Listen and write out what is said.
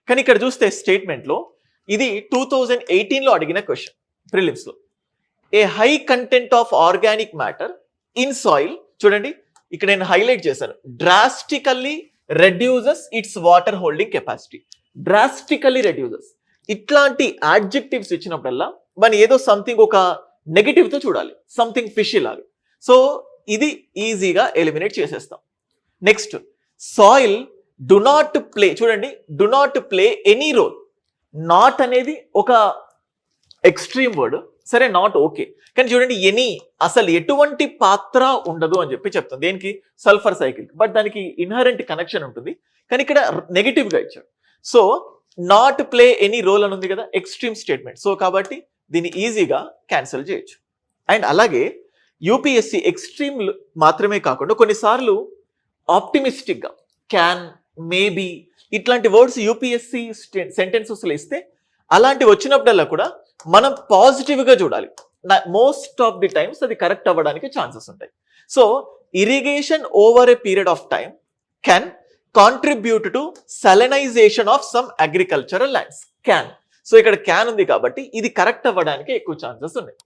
కానీ ఇక్కడ చూస్తే స్టేట్మెంట్లో ఇది 2018లో అడిగిన క్వశ్చన్ ప్రిలిమ్స్లో. A high content of organic matter in soil, చూడండి ఇక్కడ నేను హైలైట్ చేశాను, drastically reduces its water holding capacity. Drastically reduces, ఇట్లాంటి యాడ్జెక్టివ్స్ ఇచ్చినప్పుడల్లా మనం ఏదో సంథింగ్ ఒక నెగటివ్ తో చూడాలి, సంథింగ్ ఫిషీ లాగా. సో ఇది ఈజీగా ఎలిమినేట్ చేసేస్తాం. Next, soil do not play, చూడండి do not play any role. Not అనేది ఒక ఎక్స్ట్రీమ్ వర్డ్, సరే నాట్ ఓకే, కానీ చూడండి ఎనీ అసలు ఎటువంటి పాత్ర ఉండదు అని చెప్పి చెప్తాం. దేనికి? Sulphur cycle. బట్ దానికి ఇన్హరెంట్ కనెక్షన్ ఉంటుంది, కానీ ఇక్కడ నెగిటివ్ గా ఇచ్చాడు. So not play any role అని ఉంది కదా, ఎక్స్ట్రీమ్ స్టేట్మెంట్. సో కాబట్టి దీన్ని ఈజీగా క్యాన్సిల్ చేయొచ్చు. అండ్ అలాగే యూపీఎస్సి ఎక్స్ట్రీమ్ మాత్రమే కాకుండా కొన్నిసార్లు ఆప్టిమిస్టిక్ గా క్యాన్, మేబీ ఇట్లాంటి వర్డ్స్ యూపీఎస్సి సెంటెన్సెస్లో ఇస్తే అలాంటివి వచ్చినప్పుడల్లా కూడా మనం పాజిటివ్ గా చూడాలి. మోస్ట్ ఆఫ్ ది టైమ్స్ అది కరెక్ట్ అవ్వడానికి ఛాన్సెస్ ఉంటాయి. So irrigation over a period of time can contribute to salinization of some agricultural lands. Can. So ఇక్కడ క్యాన్ ఉంది కాబట్టి ఇది కరెక్ట్ అవ్వడానికి ఎక్కువ ఛాన్సెస్ ఉన్నాయి.